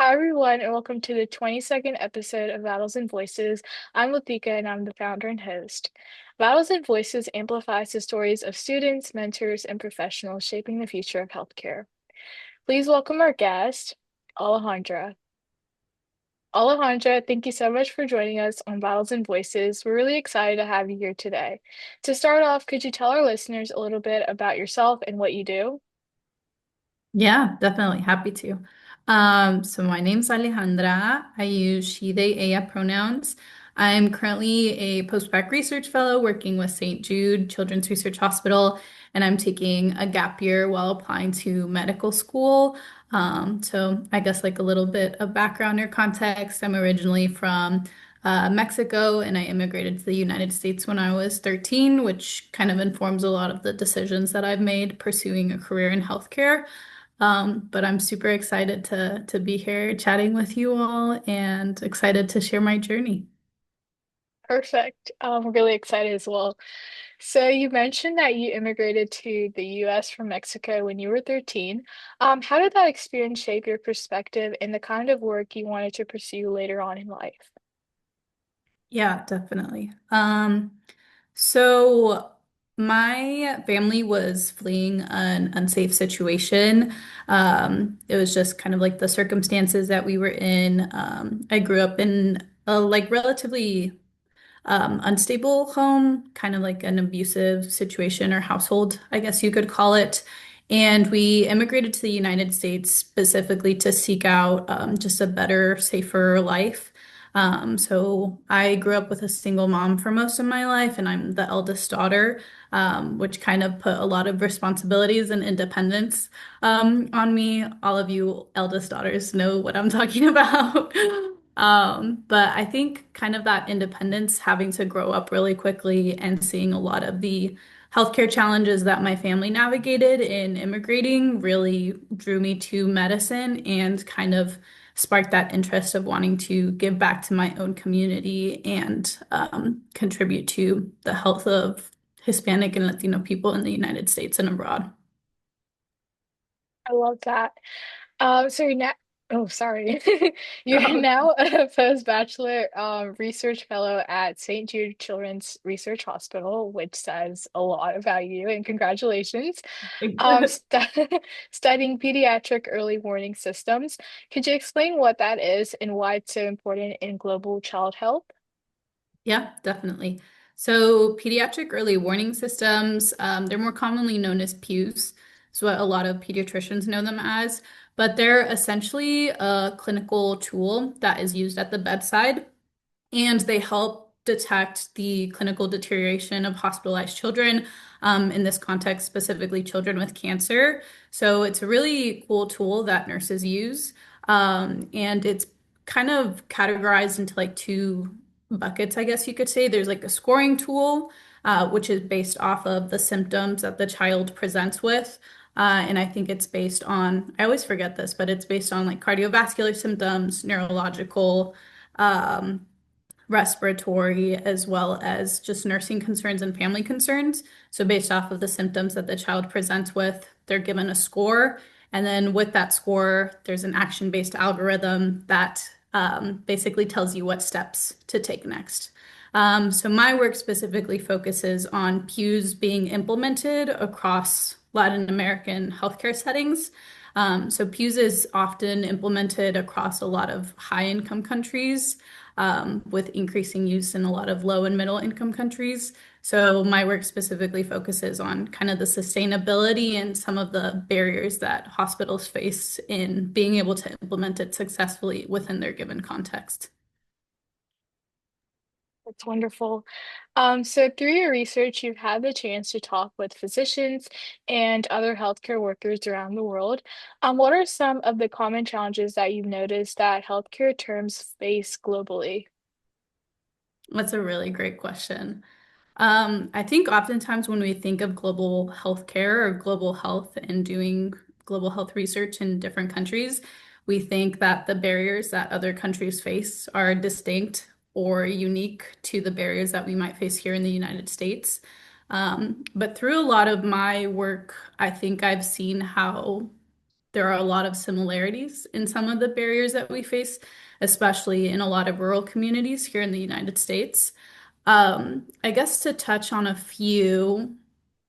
Hi, everyone, and welcome to the 22nd episode of Battles and Voices. I'm Latika, and I'm the founder and host. Battles and Voices amplifies the stories of students, mentors, and professionals shaping the future of healthcare. Please welcome our guest, Alejandra. Alejandra, thank you so much for joining us on Battles and Voices. We're really excited to have you here today. To start off, could you tell our listeners a little bit about yourself and what you do? Yeah, definitely. Happy to. So my name's Alejandra. I use she, they, ella pronouns. I'm currently a postbac research fellow working with St. Jude Children's Research Hospital, and I'm taking a gap year while applying to medical school. So I guess like a little bit of background or context. I'm originally from Mexico, and I immigrated to the United States when I was 13, which kind of informs a lot of the decisions that I've made pursuing a career in healthcare. But I'm super excited to be here chatting with you all and excited to share my journey. Perfect. I'm really excited as well. So you mentioned that you immigrated to the US from Mexico when you were 13. How did that experience shape your perspective and the kind of work you wanted to pursue later on in life? Yeah, definitely. So my family was fleeing an unsafe situation. It was just kind of like the circumstances that we were in. I grew up in a like relatively unstable home, kind of like an abusive situation or household, I guess you could call it. And we immigrated to the United States specifically to seek out just a better, safer life. So I grew up with a single mom for most of my life, and I'm the eldest daughter, which kind of put a lot of responsibilities and independence on me. All of you eldest daughters know what I'm talking about. But I think kind of that independence, having to grow up really quickly and seeing a lot of the healthcare challenges that my family navigated in immigrating really drew me to medicine and kind of sparked that interest of wanting to give back to my own community and contribute to the health of Hispanic and Latino people in the United States and abroad. I love that. So you're now, oh, sorry. You're now a post-bachelor research fellow at St. Jude Children's Research Hospital, which says a lot about you, and congratulations. Studying pediatric early warning systems. Could you explain what that is and why it's so important in global child health? Yeah, definitely. So, pediatric early warning systems, they're more commonly known as PEWS. Is what a lot of pediatricians know them as, but they're essentially a clinical tool that is used at the bedside, and they help detect the clinical deterioration of hospitalized children, in this context, specifically children with cancer. So it's a really cool tool that nurses use. And it's kind of categorized into like two buckets, I guess you could say. There's like a scoring tool, which is based off of the symptoms that the child presents with. And I think it's based on, I always forget this, but it's based on like cardiovascular symptoms, neurological, um, respiratory, as well as just nursing concerns and family concerns. So, based off of the symptoms that the child presents with, they're given a score. And then with that score, there's an action-based algorithm that basically tells you what steps to take next. So, my work specifically focuses on PEWS being implemented across Latin American healthcare settings. So, PEWS is often implemented across a lot of high-income countries, with increasing use in a lot of low and middle income countries. So my work specifically focuses on kind of the sustainability and some of the barriers that hospitals face in being able to implement it successfully within their given context. That's wonderful. So through your research, you've had the chance to talk with physicians and other healthcare workers around the world. What are some of the common challenges that you've noticed that healthcare terms face globally? That's a really great question. I think oftentimes when we think of global healthcare or global health and doing global health research in different countries, we think that the barriers that other countries face are distinct or unique to the barriers that we might face here in the United States. But through a lot of my work, I think I've seen how there are a lot of similarities in some of the barriers that we face, especially in a lot of rural communities here in the United States. I guess to touch on a few,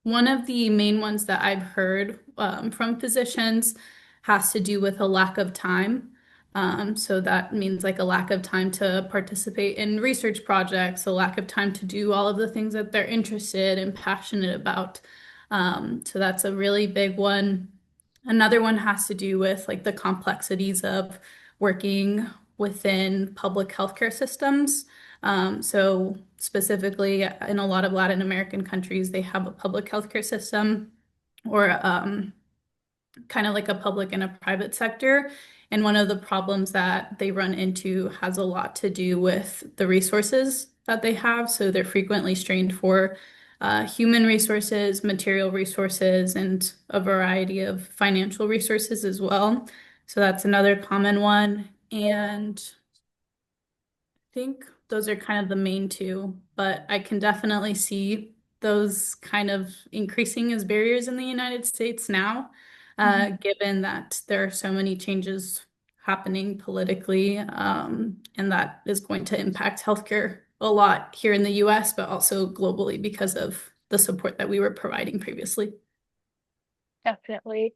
one of the main ones that I've heard from physicians has to do with a lack of time. So that means like a lack of time to participate in research projects, a lack of time to do all of the things that they're interested and passionate about. So that's a really big one. Another one has to do with like the complexities of working within public healthcare systems. So specifically in a lot of Latin American countries, they have a public healthcare system or kind of like a public and a private sector. And one of the problems that they run into has a lot to do with the resources that they have. So they're frequently strained for human resources, material resources, and a variety of financial resources as well. So that's another common one. And think those are kind of the main two, but I can definitely see those kind of increasing as barriers in the United States now, Mhm. given that there are so many changes happening politically, and that is going to impact healthcare a lot here in the US, but also globally because of the support that we were providing previously. Definitely.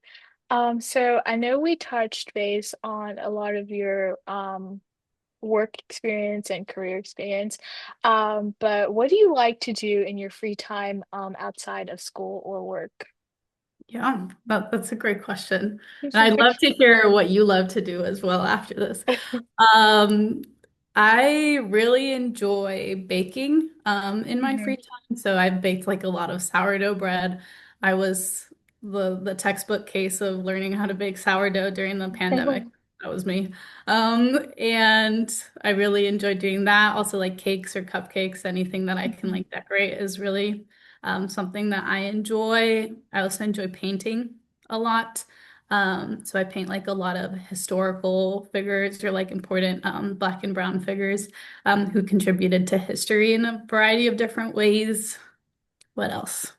So I know we touched base on a lot of your work experience and career experience. But what do you like to do in your free time outside of school or work? Yeah, that's a great question. And I'd love to hear what you love to do as well after this. Um, I really enjoy baking in my Mhm. free time. So I've baked like a lot of sourdough bread. I was the textbook case of learning how to bake sourdough during the pandemic. That was me. And I really enjoyed doing that. Also like cakes or cupcakes, anything that I can Mhm. like decorate is really something that I enjoy. I also enjoy painting a lot. So I paint like a lot of historical figures or like important Black and brown figures who contributed to history in a variety of different ways. What else?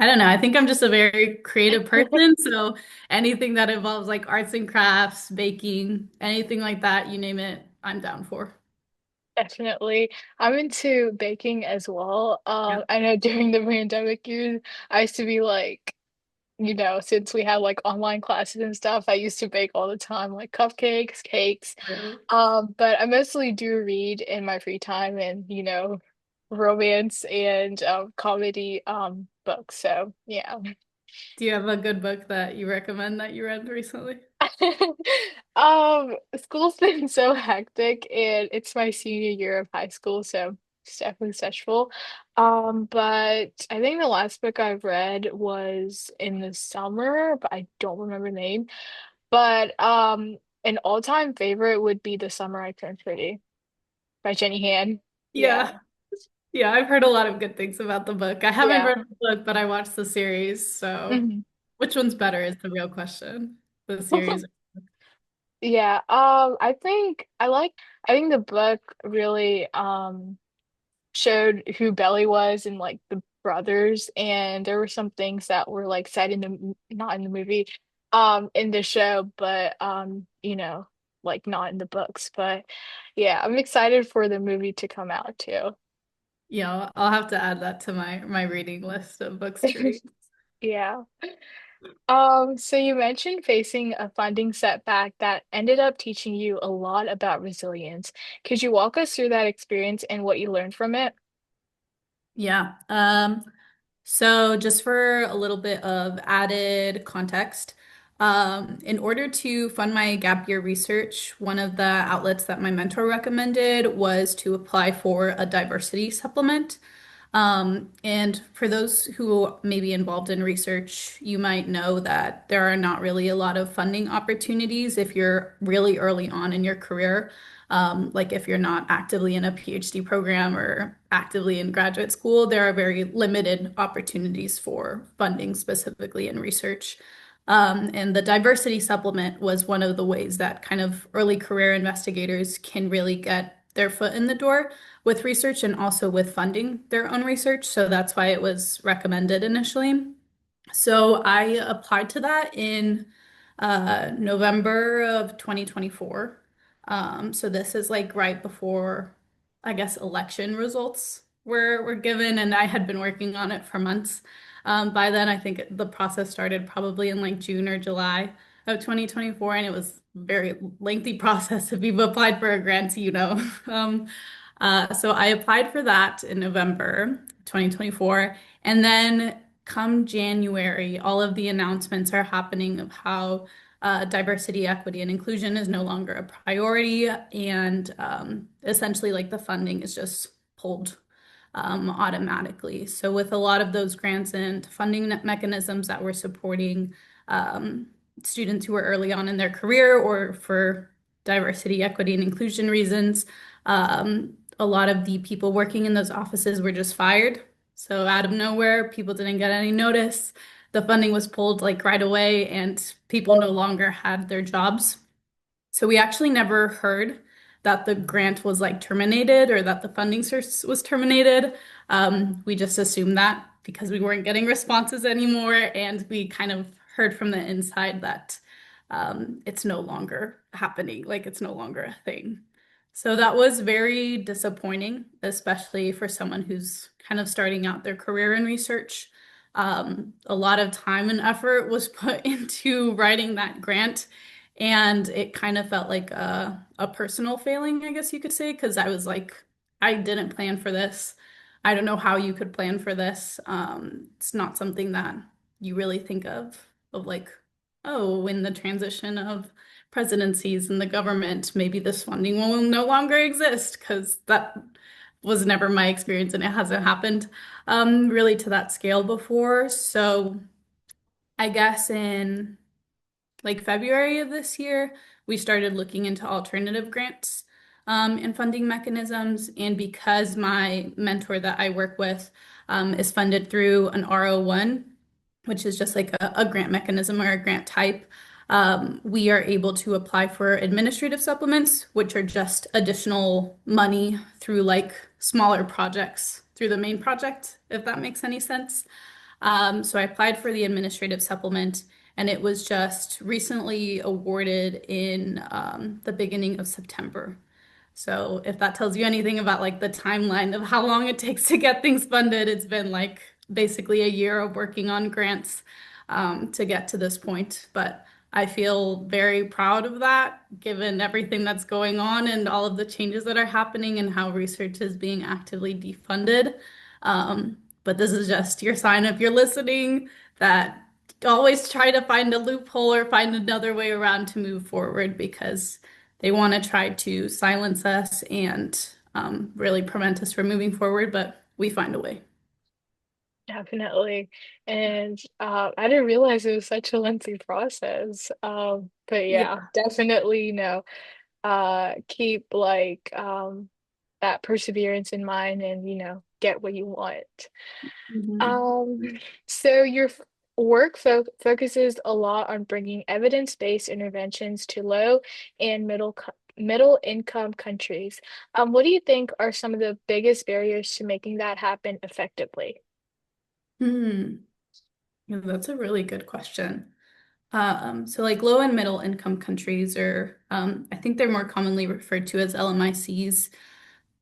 I don't know. I think I'm just a very creative person. So anything that involves like arts and crafts, baking, anything like that, you name it, I'm down for. Definitely. I'm into baking as well. Yeah. I know during the pandemic years, I used to be like, since we had like online classes and stuff, I used to bake all the time, like cupcakes, cakes. Really? But I mostly do read in my free time and, romance and comedy books. So yeah. Do you have a good book that you recommend that you read recently? School's been so hectic and it's my senior year of high school, so it's definitely stressful. But I think the last book I've read was in the summer, but I don't remember the name. But an all-time favorite would be The Summer I Turned Pretty by Jenny Han. Yeah. Yeah. Yeah, I've heard a lot of good things about the book. I haven't Yeah. read the book, but I watched the series. So, Mhm. which one's better is the real question. The series. Yeah, I think the book really showed who Belly was and like the brothers, and there were some things that were like said in the not in the movie, in the show, but like not in the books. But yeah, I'm excited for the movie to come out too. Yeah, I'll have to add that to my reading list of books to read. Yeah. So you mentioned facing a funding setback that ended up teaching you a lot about resilience. Could you walk us through that experience and what you learned from it? Yeah. So just for a little bit of added context, in order to fund my gap year research, one of the outlets that my mentor recommended was to apply for a diversity supplement. And for those who may be involved in research, you might know that there are not really a lot of funding opportunities if you're really early on in your career. Like if you're not actively in a PhD program or actively in graduate school, there are very limited opportunities for funding specifically in research. And the diversity supplement was one of the ways that kind of early career investigators can really get their foot in the door with research and also with funding their own research. So that's why it was recommended initially. So I applied to that in November of 2024. So this is like right before, I guess, election results were given, and I had been working on it for months. By then, I think the process started probably in like June or July of 2024, and it was a very lengthy process if you've applied for a grant, you know. Um, so I applied for that in November 2024, and then come January, all of the announcements are happening of how diversity, equity, and inclusion is no longer a priority, and essentially, like the funding is just pulled automatically. So, with a lot of those grants and funding mechanisms that were supporting um, students who were early on in their career or for diversity, equity, and inclusion reasons, a lot of the people working in those offices were just fired. So out of nowhere, people didn't get any notice. The funding was pulled like right away, and people no longer had their jobs. So we actually never heard that the grant was like terminated or that the funding source was terminated. We just assumed that because we weren't getting responses anymore, and we kind of heard from the inside that it's no longer happening, like it's no longer a thing. So that was very disappointing, especially for someone who's kind of starting out their career in research. A lot of time and effort was put into writing that grant, and it kind of felt like a personal failing, I guess you could say, because I was like, I didn't plan for this. I don't know how you could plan for this. It's not something that you really think of like, oh, in the transition of presidencies in the government, maybe this funding will no longer exist, because that was never my experience and it hasn't happened really to that scale before. So I guess in like February of this year, we started looking into alternative grants and funding mechanisms. And because my mentor that I work with is funded through an RO1, which is just like a grant mechanism or a grant type, we are able to apply for administrative supplements, which are just additional money through like smaller projects through the main project, if that makes any sense. So I applied for the administrative supplement, and it was just recently awarded in the beginning of September. So if that tells you anything about like the timeline of how long it takes to get things funded, it's been like basically a year of working on grants to get to this point. But I feel very proud of that, given everything that's going on and all of the changes that are happening and how research is being actively defunded. But this is just your sign if you're listening that always try to find a loophole or find another way around to move forward, because they want to try to silence us and really prevent us from moving forward, but we find a way. Definitely. And I didn't realize it was such a lengthy process. But yeah, Yeah. definitely, keep like that perseverance in mind and, get what you want. Mhm. Um, so your work focuses a lot on bringing evidence-based interventions to low and middle income countries. What do you think are some of the biggest barriers to making that happen effectively? Hmm. Yeah, that's a really good question. So like low and middle income countries are, I think they're more commonly referred to as LMICs.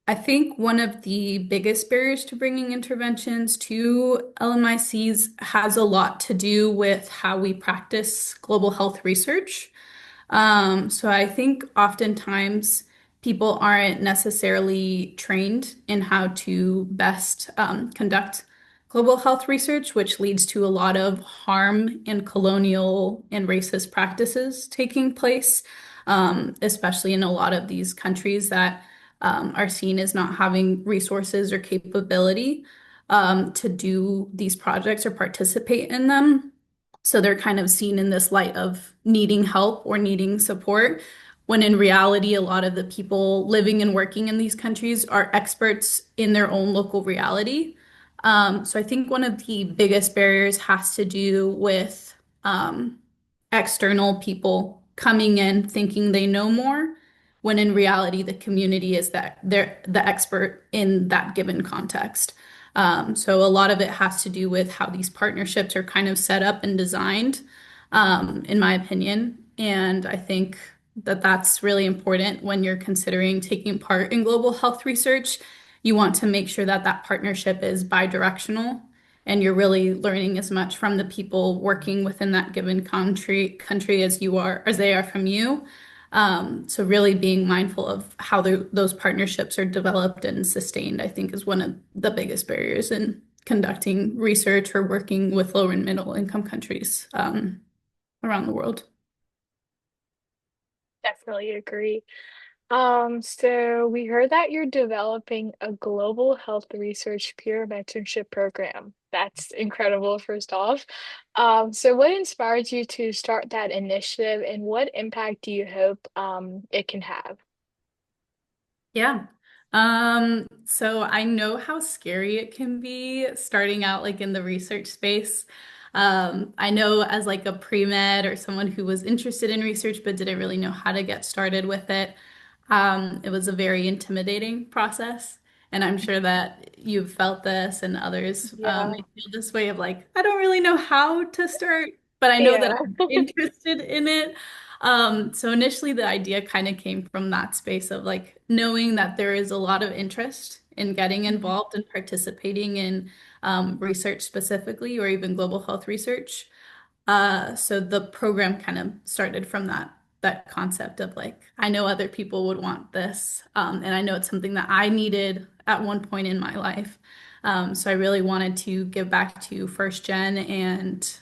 I think one of the biggest barriers to bringing interventions to LMICs has a lot to do with how we practice global health research. So I think oftentimes people aren't necessarily trained in how to best conduct global health research, which leads to a lot of harm and colonial and racist practices taking place, especially in a lot of these countries that are seen as not having resources or capability to do these projects or participate in them. So they're kind of seen in this light of needing help or needing support, when in reality, a lot of the people living and working in these countries are experts in their own local reality. So I think one of the biggest barriers has to do with um, external people coming in thinking they know more, when in reality, the community is that they're the expert in that given context. So a lot of it has to do with how these partnerships are kind of set up and designed, in my opinion. And I think that that's really important when you're considering taking part in global health research. You want to make sure that that partnership is bi-directional and you're really learning as much from the people working within that given country as you are, as they are from you. So really being mindful of how those partnerships are developed and sustained, I think is one of the biggest barriers in conducting research or working with lower and middle income countries around the world. Definitely agree. So we heard that you're developing a global health research peer mentorship program. That's incredible, first off. So what inspired you to start that initiative and what impact do you hope it can have? Yeah. So I know how scary it can be starting out like in the research space. I know as like a pre-med or someone who was interested in research but didn't really know how to get started with it, it was a very intimidating process. And I'm sure that you've felt this and others Yeah. may feel this way of like, I don't really know how to start, but I know that Yeah. I'm interested in it. So initially the idea kind of came from that space of like knowing that there is a lot of interest in getting Mhm. involved and participating in research specifically or even global health research. So the program kind of started from that concept of like, I know other people would want this, and I know it's something that I needed at one point in my life. So I really wanted to give back to first gen and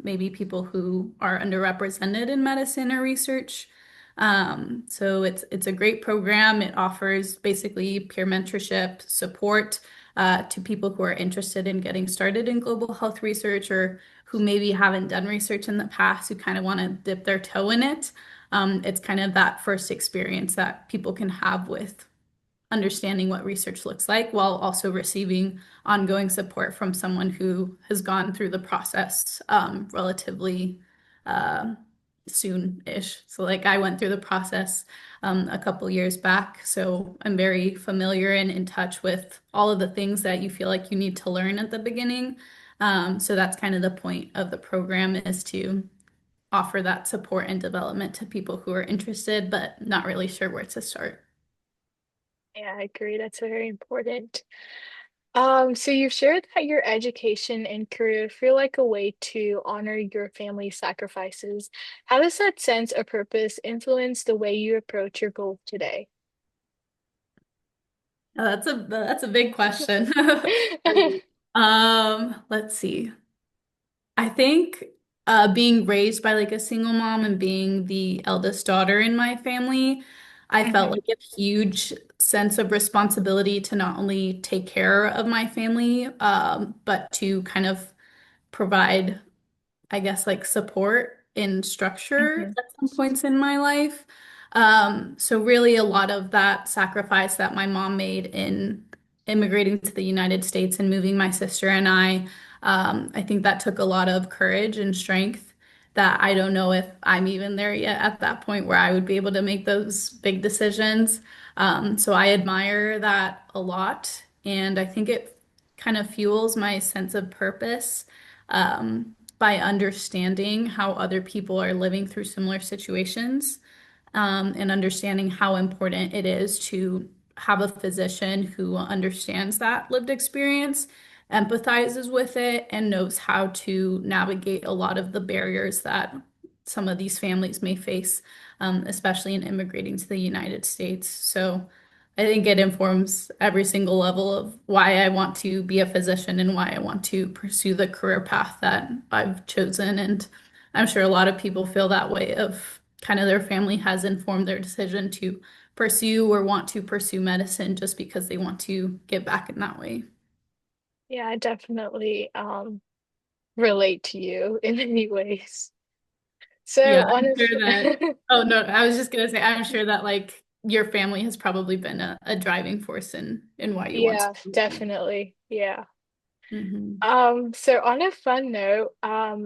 maybe people who are underrepresented in medicine or research. So it's a great program. It offers basically peer mentorship support to people who are interested in getting started in global health research or who maybe haven't done research in the past, who kind of want to dip their toe in it. It's kind of that first experience that people can have with understanding what research looks like while also receiving ongoing support from someone who has gone through the process relatively uh, soon-ish. So like I went through the process a couple years back, so I'm very familiar and in touch with all of the things that you feel like you need to learn at the beginning. So that's kind of the point of the program is to offer that support and development to people who are interested but not really sure where to start. Yeah, I agree. That's very important. So you've shared that your education and career feel like a way to honor your family's sacrifices. How does that sense of purpose influence the way you approach your goals today? Oh, that's a big question. Let's see. I think being raised by like a single mom and being the eldest daughter in my family, I felt Hmm. like a huge sense of responsibility to not only take care of my family, but to kind of provide I guess, like support in structure Hmm. at some points in my life. So really a lot of that sacrifice that my mom made in immigrating to the United States and moving my sister and I think that took a lot of courage and strength that I don't know if I'm even there yet at that point where I would be able to make those big decisions. So I admire that a lot, and I think it kind of fuels my sense of purpose by understanding how other people are living through similar situations, and understanding how important it is to have a physician who understands that lived experience, empathizes with it, and knows how to navigate a lot of the barriers that some of these families may face, especially in immigrating to the United States. So I think it informs every single level of why I want to be a physician and why I want to pursue the career path that I've chosen. And I'm sure a lot of people feel that way of kind of their family has informed their decision to pursue or want to pursue medicine just because they want to give back in that way. Yeah, I definitely relate to you in many ways. Yeah, So I'm sure honestly, that, oh no, I was just gonna say, I'm sure that like your family has probably been a driving force in why you want to yeah, do. definitely. Yeah. Hmm. So on a fun note,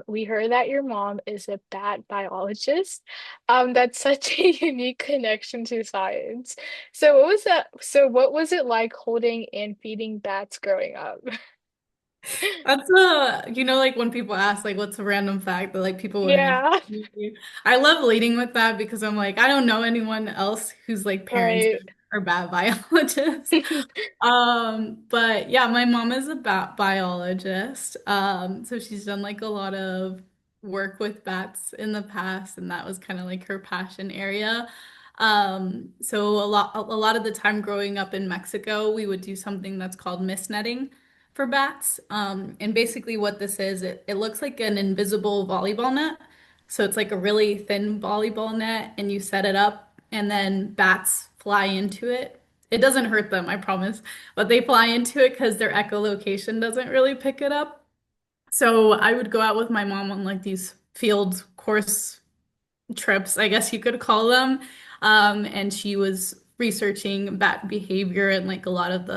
we heard that your mom is a bat biologist. That's such a unique connection to science. What was it like holding and feeding bats growing up? That's like when people ask like what's a random fact that like people wouldn't Yeah, expect you. I love leading with that because I'm like, I don't know anyone else whose like parents right. are bad biologists. But yeah, my mom is a bat biologist. So she's done like a lot of work with bats in the past, and that was kind of like her passion area. So a lot of the time growing up in Mexico, we would do something that's called mist netting for bats. And basically what this is, it looks like an invisible volleyball net. So it's like a really thin volleyball net, and you set it up, and then bats fly into it. It doesn't hurt them, I promise, but they fly into it because their echolocation doesn't really pick it up. So I would go out with my mom on like these field course trips, I guess you could call them. And she was researching bat behavior and like a lot of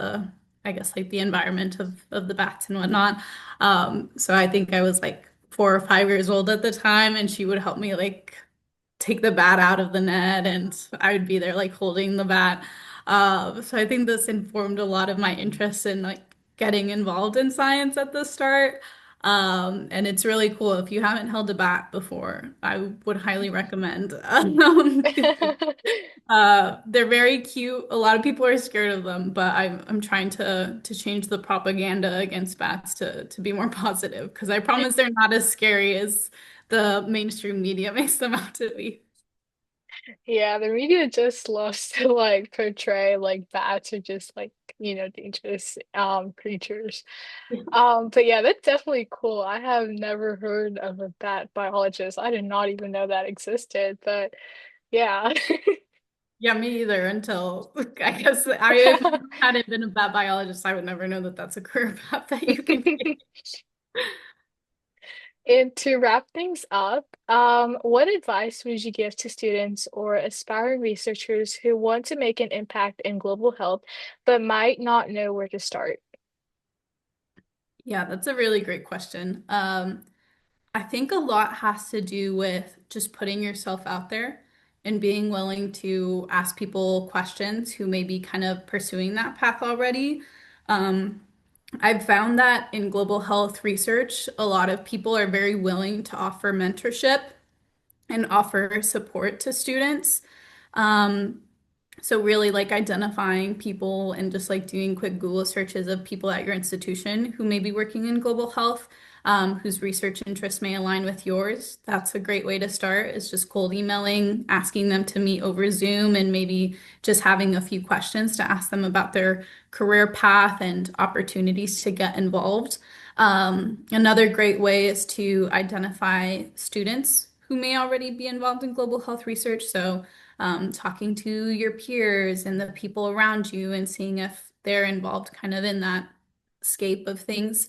I guess, like the environment of the bats and whatnot. So I think I was like 4 or 5 years old at the time, and she would help me like take the bat out of the net, and I would be there like holding the bat. So I think this informed a lot of my interest in like getting involved in science at the start. And it's really cool. If you haven't held a bat before, I would highly recommend. 'Cause they're very cute. A lot of people are scared of them, but I'm trying to change the propaganda against bats to be more positive because I promise they're not as scary as the mainstream media makes them out to be. Yeah, the media just loves to like portray like bats are just like, dangerous creatures. Yeah. But yeah, that's definitely cool. I have never heard of a bat biologist. I did not even know that existed, but yeah. Yeah, me either until I guess if my mom hadn't been a bat biologist, I would never know that that's a career path that you can take. And to wrap things up, what advice would you give to students or aspiring researchers who want to make an impact in global health but might not know where to start? Yeah, that's a really great question. I think a lot has to do with just putting yourself out there and being willing to ask people questions who may be kind of pursuing that path already. Um, I've found that in global health research, a lot of people are very willing to offer mentorship and offer support to students. Um, so really like identifying people and just like doing quick Google searches of people at your institution who may be working in global health, whose research interests may align with yours. That's a great way to start, is just cold emailing, asking them to meet over Zoom, and maybe just having a few questions to ask them about their career path and opportunities to get involved. Another great way is to identify students who may already be involved in global health research. So talking to your peers and the people around you and seeing if they're involved kind of in that scape of things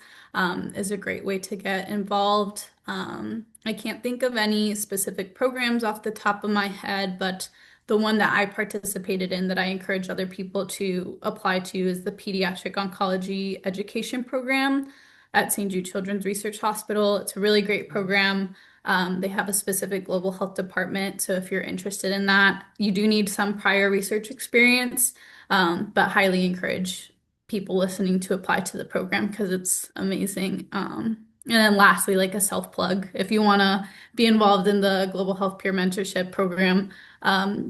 is a great way to get involved. I can't think of any specific programs off the top of my head, but the one that I participated in that I encourage other people to apply to is the Pediatric Oncology Education Program at St. Jude Children's Research Hospital. It's a really great program. They have a specific global health department. So if you're interested in that, you do need some prior research experience, but highly encourage people listening to apply to the program because it's amazing. And then lastly, like a self plug, if you want to be involved in the Global Health Peer Mentorship Program,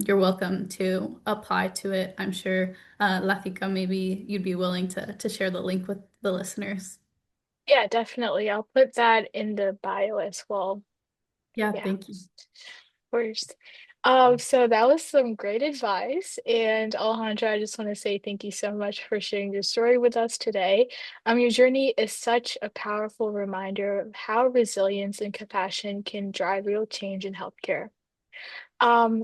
you're welcome to apply to it. I'm sure, Latika, maybe you'd be willing to share the link with the listeners. Yeah, definitely. I'll put that in the bio as well. Yeah, Yeah, thank you. of course. So that was some great advice. And Alejandra, I just want to say thank you so much for sharing your story with us today. Your journey is such a powerful reminder of how resilience and compassion can drive real change in healthcare.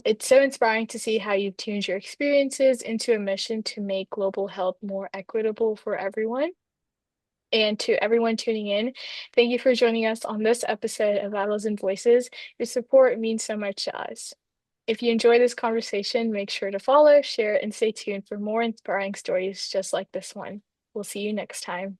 It's so inspiring to see how you've tuned your experiences into a mission to make global health more equitable for everyone. And to everyone tuning in, thank you for joining us on this episode of Battles and Voices. Your support means so much to us. If you enjoy this conversation, make sure to follow, share, and stay tuned for more inspiring stories just like this one. We'll see you next time.